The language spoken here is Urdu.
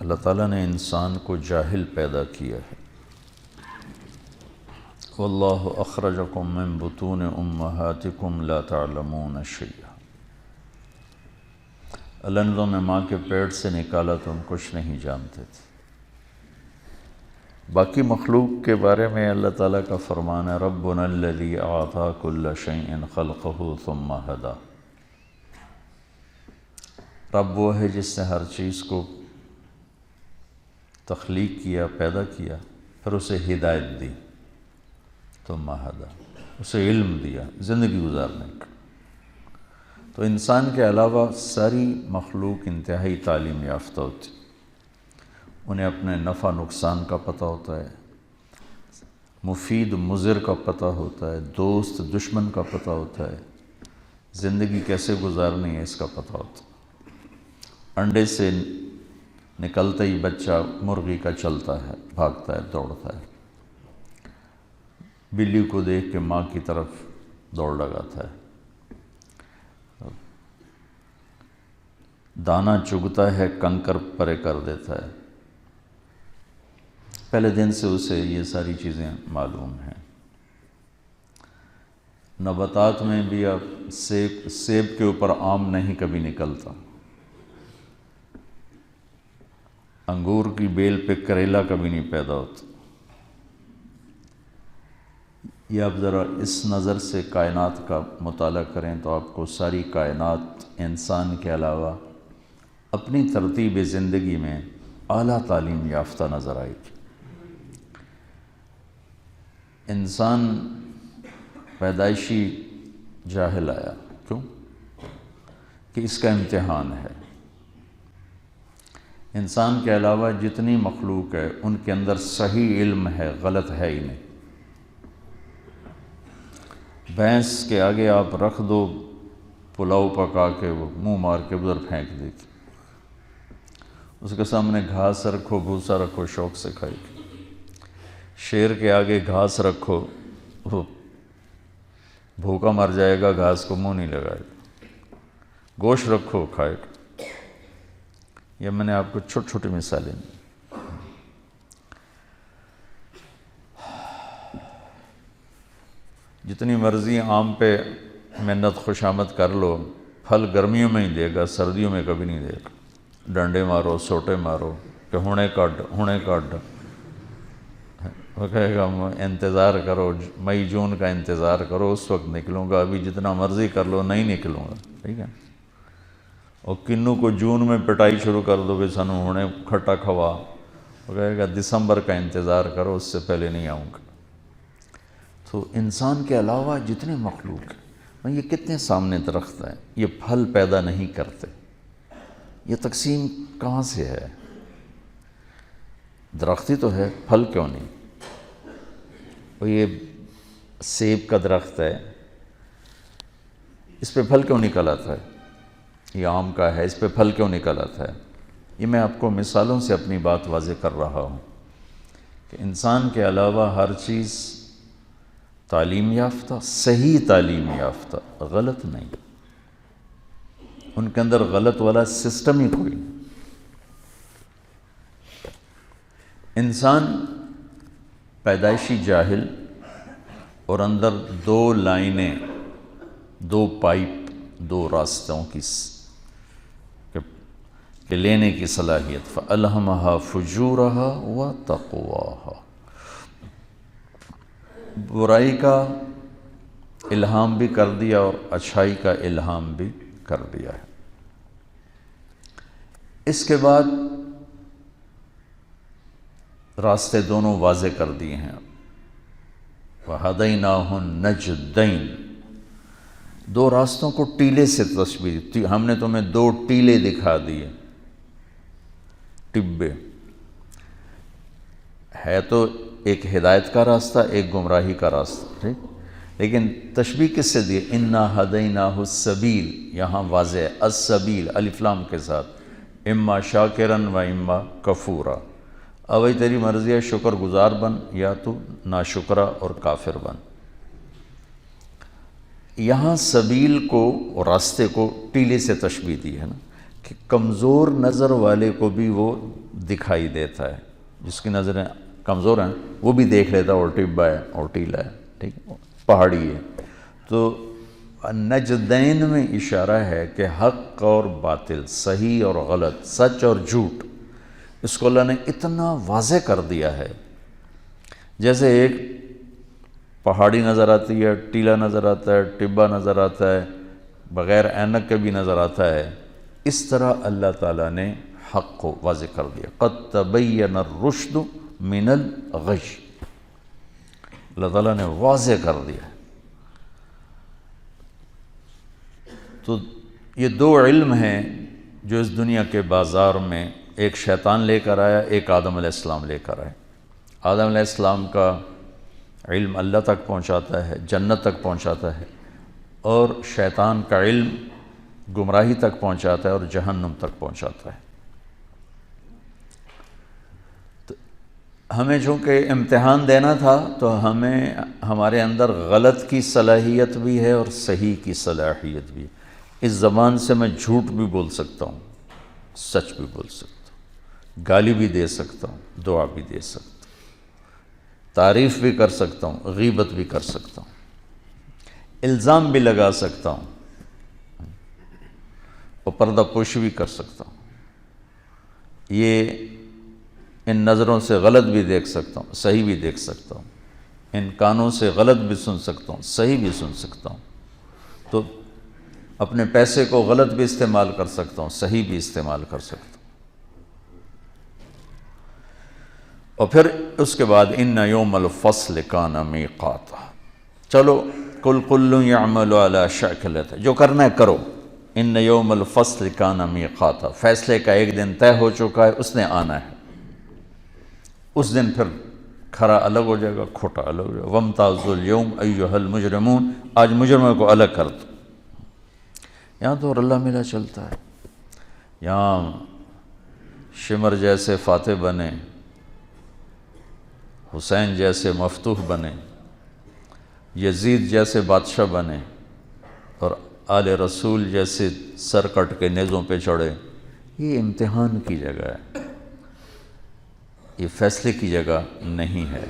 اللہ تعالیٰ نے انسان کو جاہل پیدا کیا ہے۔ واللہ اخرجکم من بطون امہاتکم لا تعلمون شیئا، اللہ نے تمہیں ماں کے پیٹ سے نکالا، تم کچھ نہیں جانتے تھے۔ باقی مخلوق کے بارے میں اللہ تعالیٰ کا فرمان ہے ربنا الذی اعطی کل شیء خلقہ ثم ہدی، رب وہ ہے جس نے ہر چیز کو تخلیق کیا، پیدا کیا، پھر اسے ہدایت دی، ثم ہدی، اسے علم دیا زندگی گزارنے کا۔ تو انسان کے علاوہ ساری مخلوق انتہائی تعلیم یافتہ ہوتی، انہیں اپنے نفع نقصان کا پتہ ہوتا ہے، مفید مضر کا پتہ ہوتا ہے، دوست دشمن کا پتہ ہوتا ہے، زندگی کیسے گزارنی ہے اس کا پتہ ہوتا ہے۔ انڈے سے نکلتا ہی بچہ مرغی کا چلتا ہے، بھاگتا ہے، دوڑتا ہے، بلی کو دیکھ کے ماں کی طرف دوڑ لگاتا ہے، دانہ چگتا ہے، کنکر پرے کر دیتا ہے۔ پہلے دن سے اسے یہ ساری چیزیں معلوم ہیں۔ نباتات میں بھی اب سیب کے اوپر آم نہیں کبھی نکلتا، انگور کی بیل پہ کریلا کبھی نہیں پیدا ہوتا۔ یہ آپ ذرا اس نظر سے کائنات کا مطالعہ کریں تو آپ کو ساری کائنات انسان کے علاوہ اپنی ترتیب زندگی میں اعلیٰ تعلیم یافتہ نظر آئے گی۔ انسان پیدائشی جاہل آیا، کیوں؟ کہ اس کا امتحان ہے۔ انسان کے علاوہ جتنی مخلوق ہے ان کے اندر صحیح علم ہے، غلط ہے ہی نہیں۔ بھینس کے آگے آپ رکھ دو پلاؤ پکا کے، وہ منہ مار کے ادھر پھینک دے گی، اس کے سامنے گھاس رکھو، بھوسا رکھو، شوق سے کھائے گی۔ شیر کے آگے گھاس رکھو، وہ بھوکا مر جائے گا، گھاس کو منہ نہیں لگائے گا۔ گوشت رکھو، کھائے گا۔ یہ میں نے آپ کو چھوٹی چھوٹی مثالیں دی۔ جتنی مرضی آم پہ منت خوشامد کر لو، پھل گرمیوں میں ہی دے گا، سردیوں میں کبھی نہیں دے گا۔ ڈنڈے مارو، سوٹے مارو کہ ہونے کاٹ، وہ کہے گا انتظار کرو، مئی جون کا انتظار کرو، اس وقت نکلوں گا، ابھی جتنا مرضی کر لو نہیں نکلوں گا، ٹھیک ہے۔ اور کنوں کو جون میں پٹائی شروع کر دو کہ سانو ہونے کھٹا کھوا، وہ کہے گا دسمبر کا انتظار کرو، اس سے پہلے نہیں آؤں گا۔ تو انسان کے علاوہ جتنے مخلوق ہیں، یہ کتنے سامنے درخت ہیں، یہ پھل پیدا نہیں کرتے، یہ تقسیم کہاں سے ہے؟ درخت ہی تو ہے، پھل کیوں نہیں؟ اور یہ سیب کا درخت ہے، اس پہ پھل کیوں نکل آتا ہے؟ یہ آم کا ہے، اس پہ پھل کیوں نکل آتا ہے؟ یہ میں آپ کو مثالوں سے اپنی بات واضح کر رہا ہوں کہ انسان کے علاوہ ہر چیز تعلیم یافتہ، صحیح تعلیم یافتہ، غلط نہیں۔ ان کے اندر غلط والا سسٹم ہی کوئی نہیں۔ انسان پیدائشی جاہل، اور اندر دو لائنیں، دو پائپ، دو راستوں کی کہ لینے کی صلاحیت، فَأَلْهَمَهَا فُجُورَهَا وَتَقْوَاهَا، برائی کا الہام بھی کر دیا اور اچھائی کا الہام بھی کر دیا ہے۔ اس کے بعد راستے دونوں واضح کر دیے ہیں، وَهَدَيْنَاهُ النَّجْدَيْنِ، دو راستوں کو ٹیلے سے تشبیہ دی، ہم نے تمہیں دو ٹیلے دکھا دیے، ٹبے ہے تو ایک ہدایت کا راستہ، ایک گمراہی کا راستہ، ٹھیک، لیکن تشبیہ کس سے دی؟ اِنَّا هَدَيْنَاهُ السَّبِيلِ، یہاں واضح ہے السبیل الف لام کے ساتھ، اما شاکرن و اما کفورا، اب تیری مرضی ہے، شکر گزار بن یا تو ناشکرہ اور کافر بن۔ یہاں سبیل کو اور راستے کو ٹیلے سے تشبیہ دی ہے نا، کہ کمزور نظر والے کو بھی وہ دکھائی دیتا ہے، جس کی نظریں کمزور ہیں وہ بھی دیکھ لیتا ہے، اور ٹبا ہے اور ٹیلا ہے، ٹھیک، پہاڑی ہے۔ تو نجدین میں اشارہ ہے کہ حق اور باطل، صحیح اور غلط، سچ اور جھوٹ، اس کو اللہ نے اتنا واضح کر دیا ہے۔ جیسے ایک پہاڑی نظر آتی ہے، ٹیلا نظر آتا ہے، ٹبا نظر آتا ہے، بغیر اینک کے بھی نظر آتا ہے، اس طرح اللہ تعالیٰ نے حق کو واضح کر دیا۔ قد تبین الرشد من الغی، اللہ تعالیٰ نے واضح کر دیا۔ تو یہ دو علم ہیں جو اس دنیا کے بازار میں ایک شیطان لے کر آیا، ایک آدم علیہ السلام لے کر آئے۔ آدم علیہ السلام کا علم اللہ تک پہنچاتا ہے، جنت تک پہنچاتا ہے، اور شیطان کا علم گمراہی تک پہنچاتا ہے اور جہنم تک پہنچاتا ہے۔ تو ہمیں چونکہ امتحان دینا تھا تو ہمیں ہمارے اندر غلط کی صلاحیت بھی ہے اور صحیح کی صلاحیت بھی ہے۔ اس زبان سے میں جھوٹ بھی بول سکتا ہوں، سچ بھی بول سکتا ہوں، گالی بھی دے سکتا ہوں، دعا بھی دے سکتا ہوں، تعریف بھی کر سکتا ہوں، غیبت بھی کر سکتا ہوں، الزام بھی لگا سکتا ہوں، اور پردہ پوشی بھی کر سکتا ہوں۔ یہ ان نظروں سے غلط بھی دیکھ سکتا ہوں، صحیح بھی دیکھ سکتا ہوں، ان کانوں سے غلط بھی سن سکتا ہوں، صحیح بھی سن سکتا ہوں۔ تو اپنے پیسے کو غلط بھی استعمال کر سکتا ہوں، صحیح بھی استعمال کر سکتا ہوں۔ اور پھر اس کے بعد ان یوم الفصل کان میقاتا، چلو کل کل یعمل علی شاکلتہ، جو کرنا ہے کرو، ان یوم الفصل کان میقاتا، فیصلے کا ایک دن طے ہو چکا ہے، اس نے آنا ہے۔ اس دن پھر کھرا الگ ہو جائے گا، کھوٹا الگ ہو جائے گا۔ وامتازوا اليوم ایھا المجرمون، آج مجرموں کو الگ کر دو۔ یہاں تو رلا ملا چلتا ہے، یہاں شمر جیسے فاتح بنے، حسین جیسے مفتوح بنے، یزید جیسے بادشاہ بنے، اور آل رسول جیسے سر کٹ کے نیزوں پہ چڑھے۔ یہ امتحان کی جگہ ہے، یہ فیصلے کی جگہ نہیں ہے۔